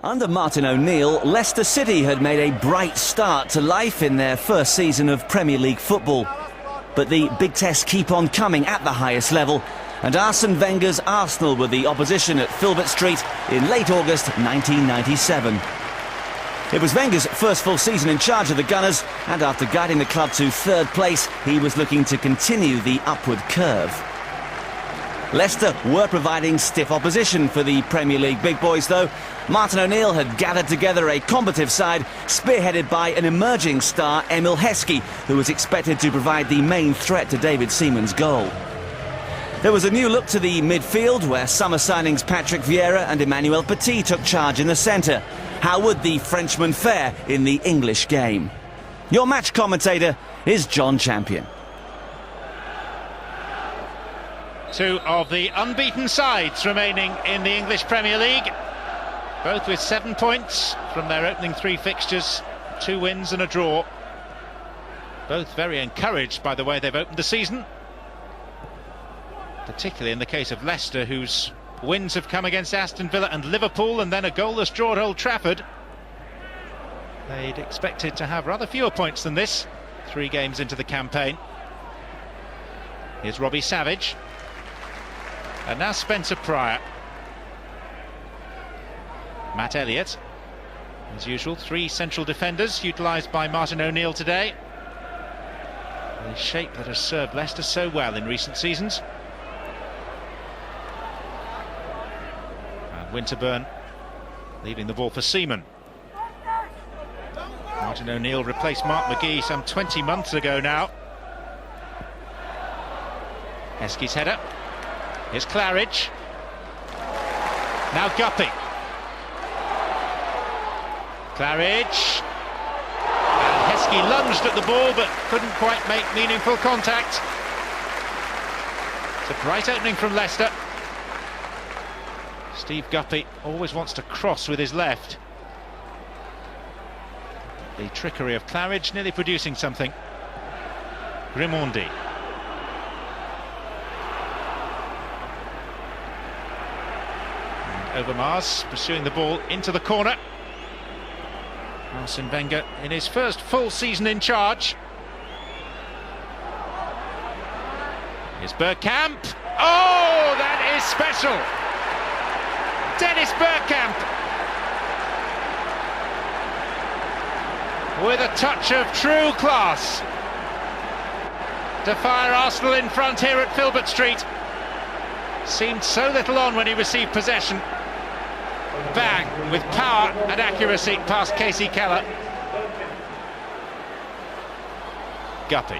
Under Martin O'Neill, Leicester City had made a bright start to life in their first season of Premier League football. But the big tests keep on coming at the highest level, and Arsene Wenger's Arsenal were the opposition at Filbert Street in late August 1997. It was Wenger's first full season in charge of the Gunners, and after guiding the club to third place, he was looking to continue the upward curve. Leicester were providing stiff opposition for the Premier League big boys, though. Martin O'Neill had gathered together a combative side, spearheaded by an emerging star, Emile Heskey, who was expected to provide the main threat to David Seaman's goal. There was a new look to the midfield, where summer signings Patrick Vieira and Emmanuel Petit took charge in the centre. How would the Frenchman fare in the English game? Your match commentator is John Champion. Two of the unbeaten sides remaining in the English Premier League, both with 7 points from their opening 3 fixtures, 2 wins and a draw. Both very encouraged by the way they've opened the season, particularly in the case of Leicester, whose wins have come against Aston Villa and Liverpool, and then a goalless draw at Old Trafford. They'd expected to have rather fewer points than this, 3 games into the campaign. Here's Robbie Savage. And now Spencer Pryor. Matt Elliott. As usual, 3 central defenders utilised by Martin O'Neill today. The shape that has served Leicester so well in recent seasons. And Winterburn leaving the ball for Seaman. Martin O'Neill replaced Mark McGee some 20 months ago now. Heskey's header. Here's Claridge. Now Guppy. Claridge. And Heskey lunged at the ball but couldn't quite make meaningful contact. It's a bright opening from Leicester. Steve Guppy always wants to cross with his left. The trickery of Claridge nearly producing something. Grimandi. Overmars pursuing the ball into the corner. Arsene Wenger in his first full season in charge. Here's Bergkamp. Oh, that is special! Dennis Bergkamp with a touch of true class to fire Arsenal in front here at Filbert Street. Seemed so little on when he received possession. Bang, with power and accuracy past Kasey Keller. Guppy.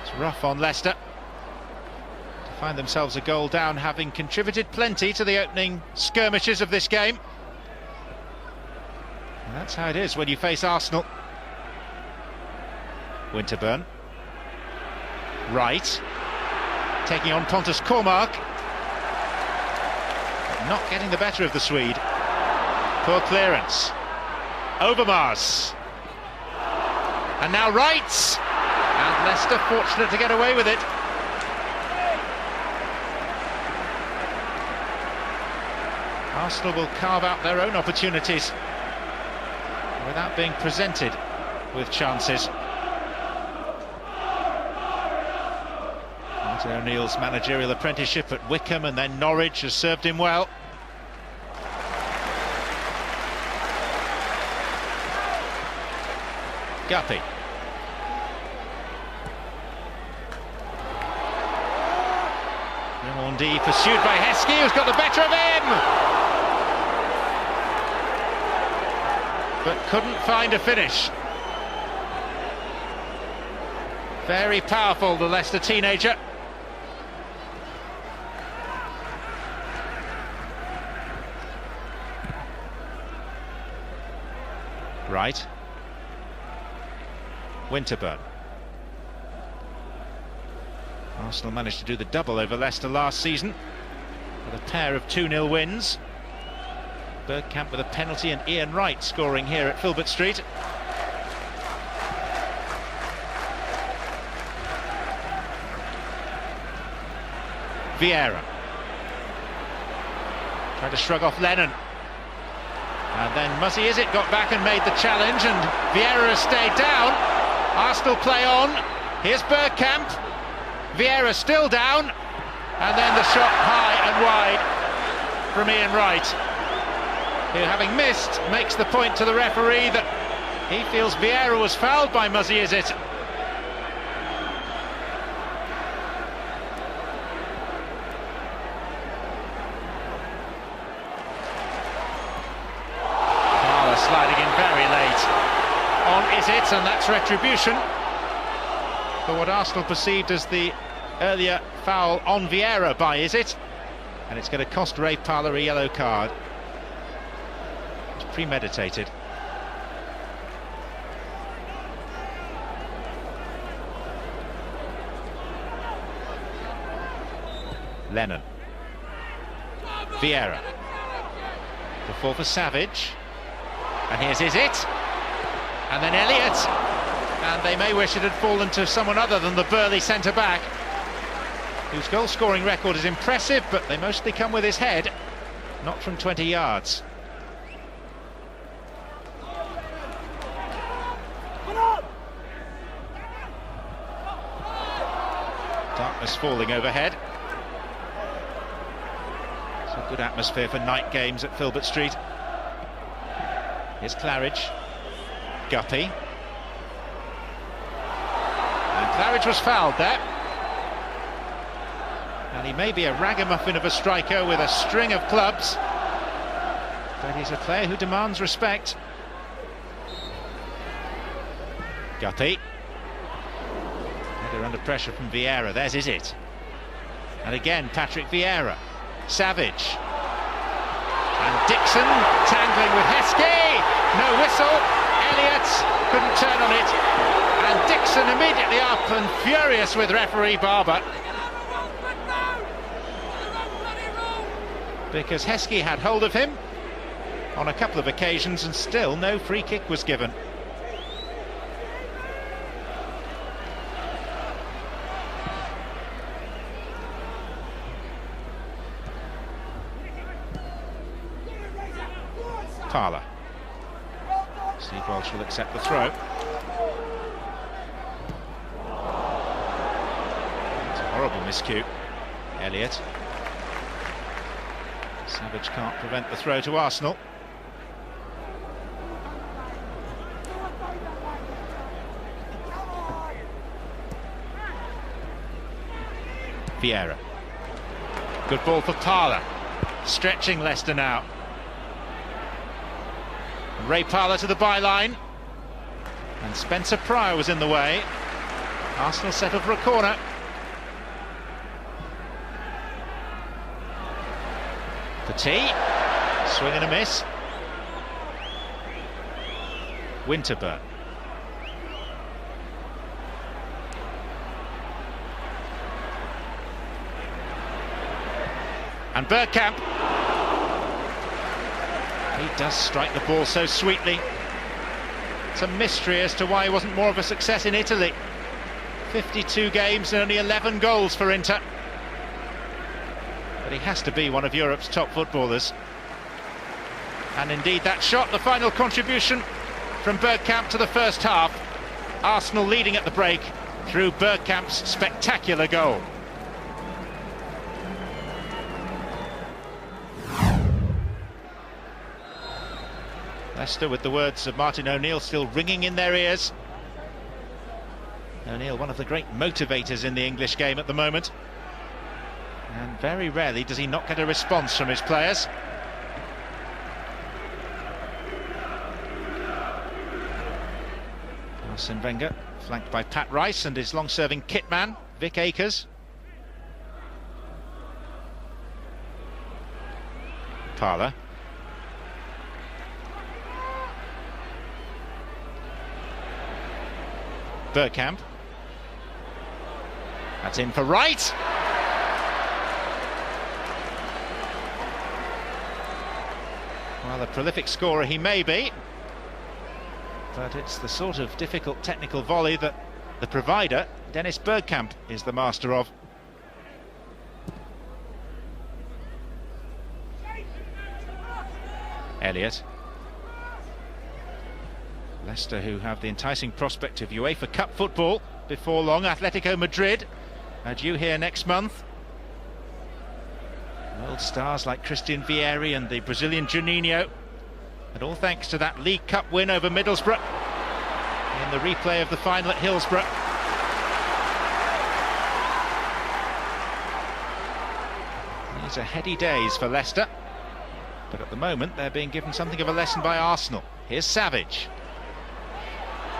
It's rough on Leicester to find themselves a goal down, having contributed plenty to the opening skirmishes of this game. And that's how it is when you face Arsenal. Winterburn. Wright. Taking on Pontus Kaamark. Not getting the better of the Swede. Poor clearance. Overmars. And now Wright. And Leicester fortunate to get away with it. Arsenal will carve out their own opportunities without being presented with chances. Martin O'Neill's managerial apprenticeship at Wycombe and then Norwich has served him well. Guppy. Grimandi pursued by Heskey, who's got the better of him! But couldn't find a finish. Very powerful, the Leicester teenager. Wright. Winterburn. Arsenal managed to do the double over Leicester last season with a pair of 2-0 wins. Bergkamp with a penalty and Ian Wright scoring here at Filbert Street. Vieira. Tried to shrug off Lennon. And then Muzzy Izzet got back and made the challenge, and Vieira stayed down. Arsenal play on. Here's Bergkamp. Vieira still down. And then the shot high and wide from Ian Wright, who, having missed, makes the point to the referee that he feels Vieira was fouled by Muzzy Izzet. Parlour sliding in very late on Izzet, and that's retribution for what Arsenal perceived as the earlier foul on Vieira by Izzet, and it's going to cost Ray Parlour a yellow card. It's premeditated. Lennon. Vieira. The fall for Savage. And here's Izzet. And then Elliott. And they may wish it had fallen to someone other than the burly centre-back, whose goal-scoring record is impressive, but they mostly come with his head, not from 20 yards. Darkness falling overhead. It's a good atmosphere for night games at Filbert Street. Here's Claridge. Guppy. And Claridge was fouled there. And he may be a ragamuffin of a striker with a string of clubs, but he's a player who demands respect. Guppy. They're under pressure from Vieira. There's Izzet. And again, Patrick Vieira. Savage. And Dixon tangling with Heskey. No whistle. Elliott couldn't turn on it. And Dixon immediately up and furious with referee Barber, because Heskey had hold of him on a couple of occasions and still no free kick was given. Parlour. Steve Walsh will accept the throw. It's a horrible miscue. Elliott. Savage can't prevent the throw to Arsenal. Vieira. Good ball for Parlour. Stretching Leicester now. Ray Parlour to the byline. And Spencer Pryor was in the way. Arsenal settled for a corner. Petit. Swing and a miss. Winterburn. And Bergkamp. He does strike the ball so sweetly. It's a mystery as to why he wasn't more of a success in Italy. 52 games and only 11 goals for Inter. But he has to be one of Europe's top footballers. And indeed that shot, the final contribution from Bergkamp to the first half. Arsenal leading at the break through Bergkamp's spectacular goal. Leicester with the words of Martin O'Neill still ringing in their ears. O'Neill, one of the great motivators in the English game at the moment. And very rarely does he not get a response from his players. Arsene Wenger, flanked by Pat Rice and his long-serving kit man, Vic Akers. Parlour. Bergkamp. That's in for Wright. Well, a prolific scorer he may be, but it's the sort of difficult technical volley that the provider, Dennis Bergkamp, is the master of. Elliott. Leicester, who have the enticing prospect of UEFA Cup football before long. Atletico Madrid are due here next month. World stars like Christian Vieira and the Brazilian Juninho, and all thanks to that League Cup win over Middlesbrough in the replay of the final at Hillsborough. These are heady days for Leicester, but at the moment they're being given something of a lesson by Arsenal. Here's Savage.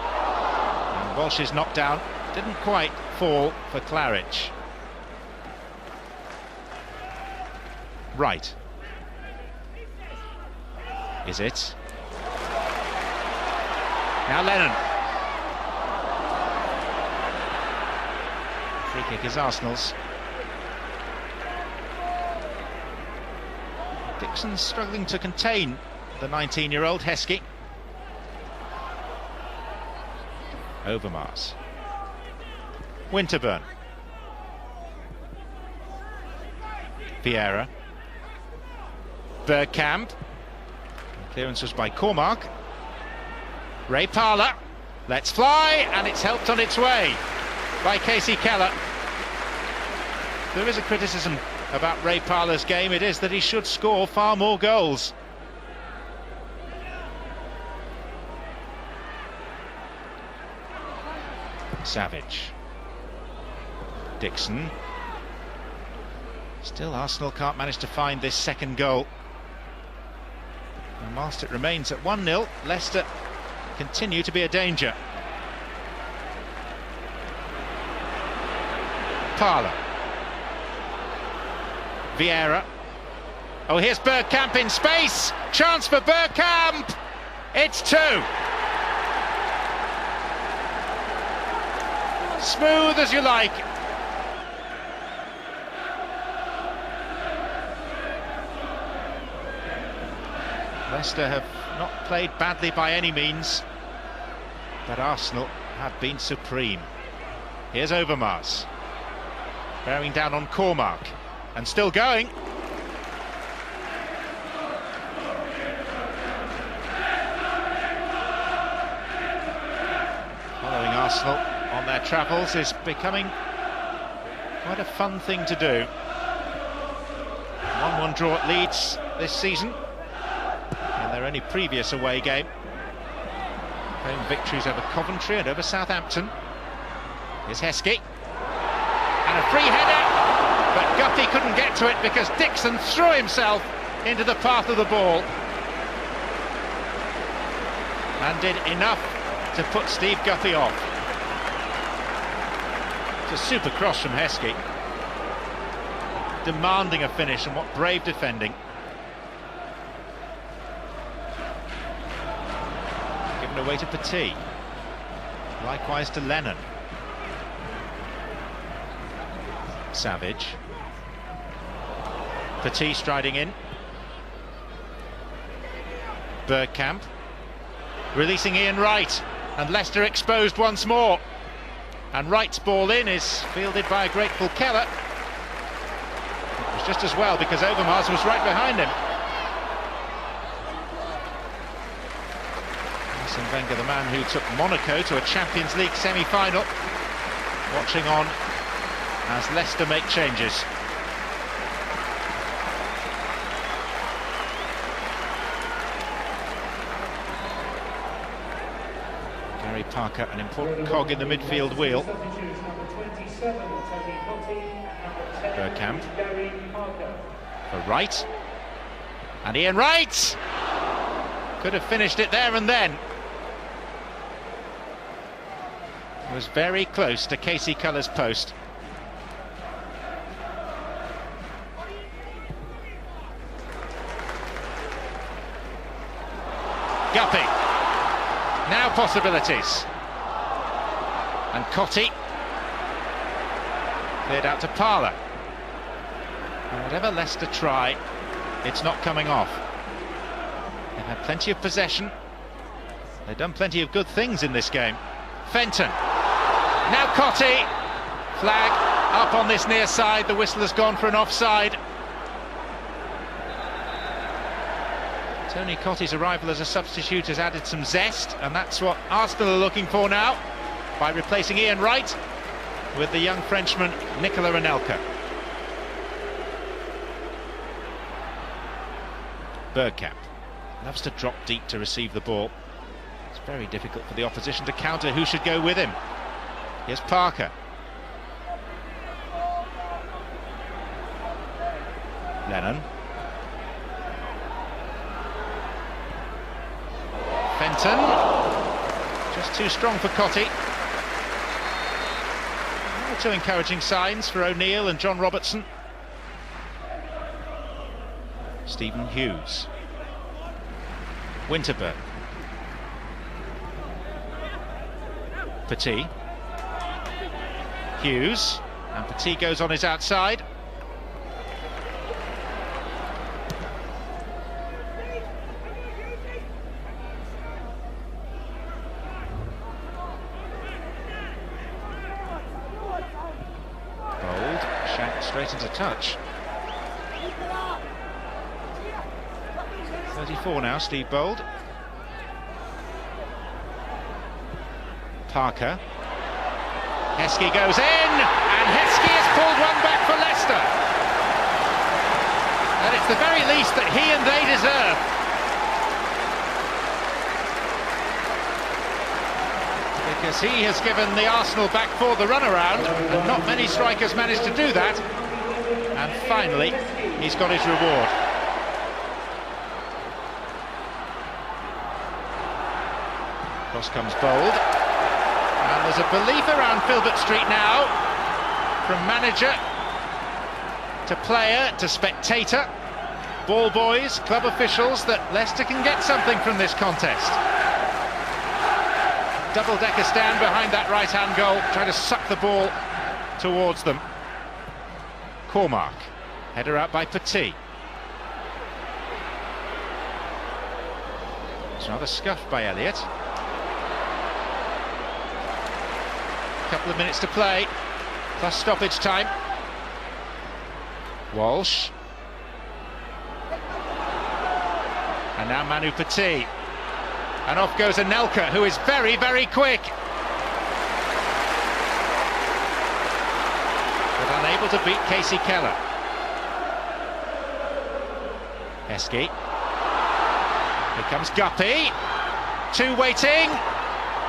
And Walsh's knockdown didn't quite fall for Claridge. Wright. Izzet. Now Lennon. Free kick is Arsenal's. Dixon's struggling to contain the 19-year-old Heskey. Overmars. Winterburn. Vieira. Bergkamp. Clearance was by Kaamark. Parlour. Let's fly, and it's helped on its way by Kasey Keller. There is a criticism about Parlour's game. It is that he should score far more goals. Savage. Dixon. Still Arsenal can't manage to find this second goal. And whilst it remains at 1-0, Leicester continue to be a danger. Parlour. Vieira. Oh, here's Bergkamp in space. Chance for Bergkamp. It's 2. Smooth as you like. Leicester have not played badly by any means, but Arsenal have been supreme. Here's Overmars. Bearing down on Kaamark. And still going. Following Arsenal on their travels is becoming quite a fun thing to do. 1-1 draw at Leeds this season, and their only previous away game. Home victories over Coventry and over Southampton. Here's Heskey. And a free header, but Guppy couldn't get to it because Dixon threw himself into the path of the ball and did enough to put Steve Guppy off. It's a super cross from Heskey, demanding a finish, and what brave defending. Given away to Petit, likewise to Lennon. Savage. Petit striding in. Bergkamp. Releasing Ian Wright, and Leicester exposed once more. And Wright's ball in is fielded by a grateful Keller. It was just as well because Overmars was right behind him. Arsene Wenger, the man who took Monaco to a Champions League semi-final, watching on as Leicester make changes. Gary Parker, an important cog in the midfield wheel. Bergkamp for Wright, and Ian Wright could have finished it there and then. It was very close to Kasey Keller's post. Guppy. Now possibilities. And Cottee cleared out to Parlour. And whatever Leicester try, it's not coming off. They've had plenty of possession. They've done plenty of good things in this game. Fenton. Now Cottee. Flag up on this near side. The whistle has gone for an offside. Tony Cottee's arrival as a substitute has added some zest, and that's what Arsenal are looking for now, by replacing Ian Wright with the young Frenchman Nicolas Anelka. Bergkamp loves to drop deep to receive the ball. It's very difficult for the opposition to counter who should go with him. Here's Parker. Lennon. Fenton. Just too strong for Cottee. Not too encouraging signs for O'Neill and John Robertson. Stephen Hughes. Winterburn. Petit. Hughes. And Petit goes on his outside. Bould. Shanked straight into touch. 34 now, Steve Bould. Parker. Heskey goes in, and Heskey has pulled one back for Leicester. And it's the very least that he and they deserve. Because he has given the Arsenal back four the runaround, and not many strikers managed to do that. And finally, he's got his reward. Cross comes Bould. And there's a belief around Filbert Street now, from manager to player to spectator, ball boys, club officials, that Leicester can get something from this contest. Double-decker stand behind that right-hand goal, trying to suck the ball towards them. Kaamark, header out by Petit. It's another scuff by Elliot. Couple of minutes to play, plus stoppage time. Walsh. And now Manu Petit. And off goes Anelka, who is very, very quick. But unable to beat Kasey Keller. Heskey. Here comes Guppy. Two waiting.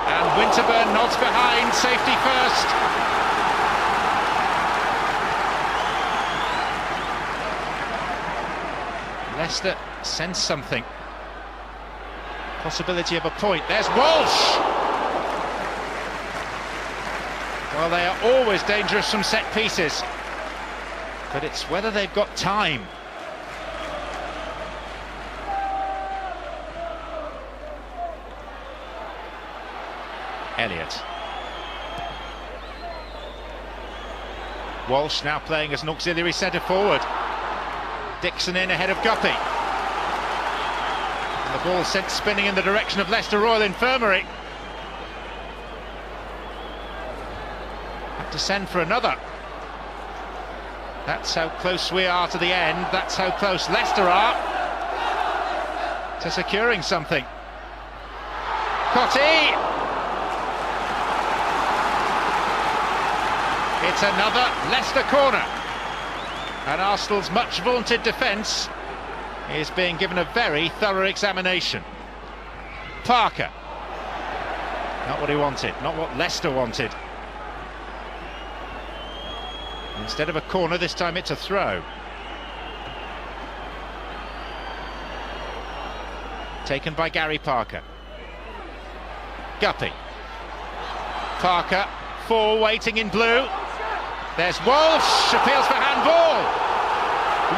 And Winterburn nods behind, safety first. Leicester sense something. Possibility of a point. There's Walsh! Well, they are always dangerous from set pieces. But it's whether they've got time. Elliott. Walsh now playing as an auxiliary centre forward. Dixon in ahead of Guppy. And the ball sent spinning in the direction of Leicester Royal Infirmary. Have to send for another. That's how close we are to the end. That's how close Leicester are to securing something. Cottee. It's another Leicester corner, and Arsenal's much vaunted defence is being given a very thorough examination. Parker, not what he wanted, not what Leicester wanted. Instead of a corner, this time it's a throw. Taken by Gary Parker. Guppy. Parker, four waiting in blue. There's Walsh, appeals for handball.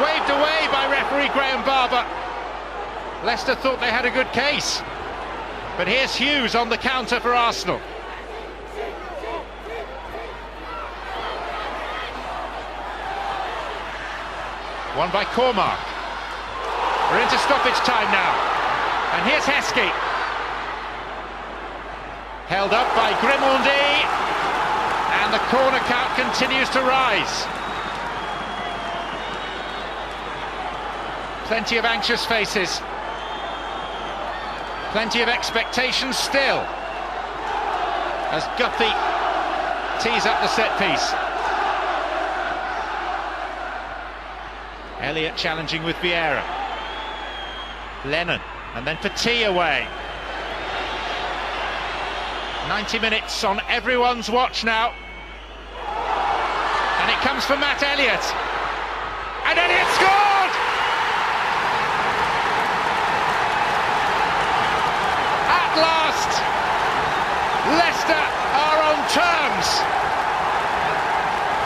Waved away by referee Graham Barber. Leicester thought they had a good case. But here's Hughes on the counter for Arsenal. Won by Kaamark. We're into stoppage time now. And here's Heskey. Held up by Grimandi. And the corner count continues to rise. Plenty of anxious faces Plenty of expectation still as Guppy tees up the set piece. Elliott challenging with Vieira. Lennon and then Petit away. 90 minutes on everyone's watch now. And it comes for Matt Elliott. And Elliott scored! At last, Leicester are on terms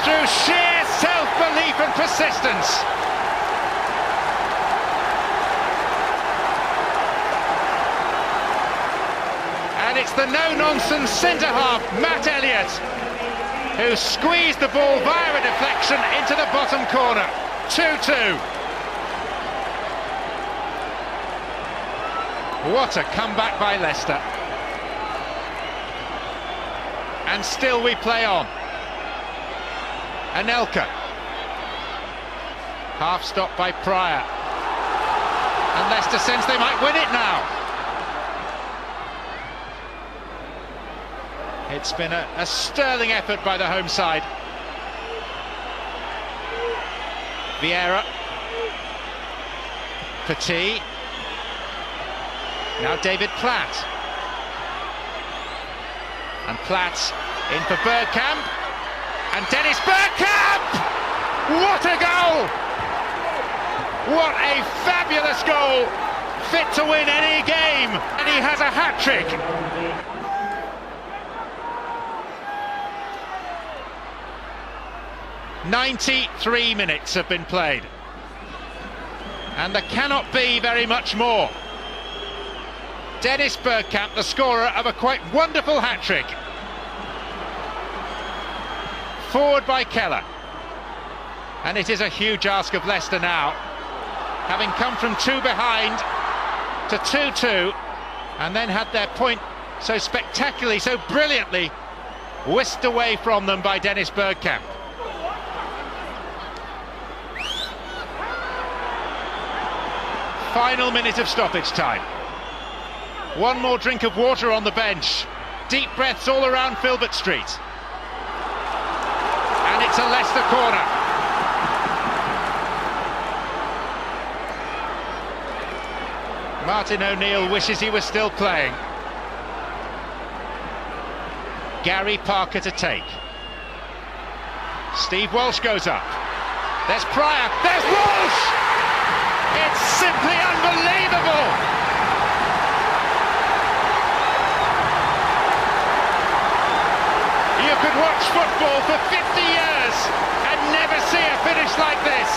through sheer self-belief and persistence. And it's the no-nonsense centre-half, Matt Elliott, who squeezed the ball via a deflection into the bottom corner. 2-2. What a comeback by Leicester. And still we play on. Anelka. Half stop by Pryor. And Leicester sense they might win it now. It's been a sterling effort by the home side. Vieira. Petit. Now David Platt. And Platt in for Bergkamp. And Dennis Bergkamp! What a goal! What a fabulous goal! Fit to win any game. And he has a hat-trick. "93 minutes have been played, and there cannot be very much more. Dennis Bergkamp, the scorer of a quite wonderful hat-trick. Forward by Keller. And it is a huge ask of Leicester now, having come from 2 behind to 2-2, and then had their point so spectacularly, so brilliantly whisked away from them by Dennis Bergkamp. Final minute of stoppage time. One more drink of water on the bench. Deep breaths all around Filbert Street. And it's a Leicester corner. Martin O'Neill wishes he was still playing. Gary Parker to take. Steve Walsh goes up. There's Pryor. There's Walsh! It's simply unbelievable! You could watch football for 50 years and never see a finish like this.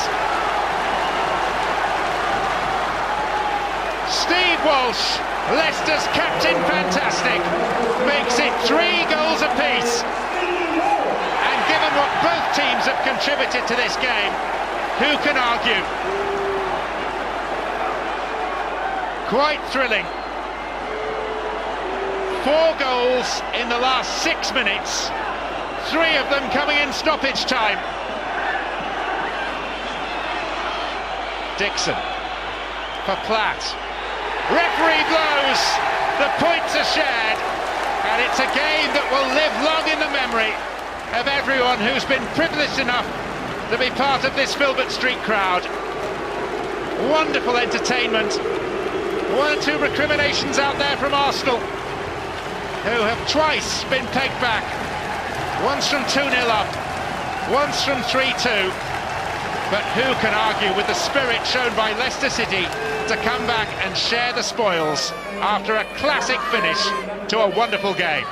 Steve Walsh, Leicester's captain fantastic, makes it 3 goals apiece. And given what both teams have contributed to this game, who can argue? Quite thrilling. 4 goals in the last 6 minutes, 3 of them coming in stoppage time. Dixon for Platt. Referee blows, the points are shared, and it's a game that will live long in the memory of everyone who's been privileged enough to be part of this Filbert Street crowd. Wonderful entertainment. 1 or 2 recriminations out there from Arsenal, who have twice been pegged back. Once from 2-0 up, once from 3-2. But who can argue with the spirit shown by Leicester City to come back and share the spoils after a classic finish to a wonderful game.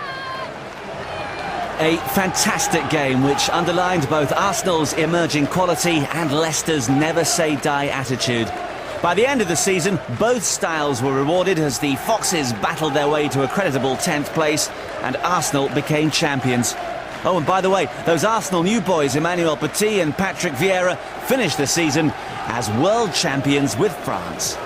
A fantastic game which underlined both Arsenal's emerging quality and Leicester's never-say-die attitude. By the end of the season, both styles were rewarded as the Foxes battled their way to a creditable 10th place and Arsenal became champions. Oh, and by the way, those Arsenal new boys, Emmanuel Petit and Patrick Vieira, finished the season as world champions with France.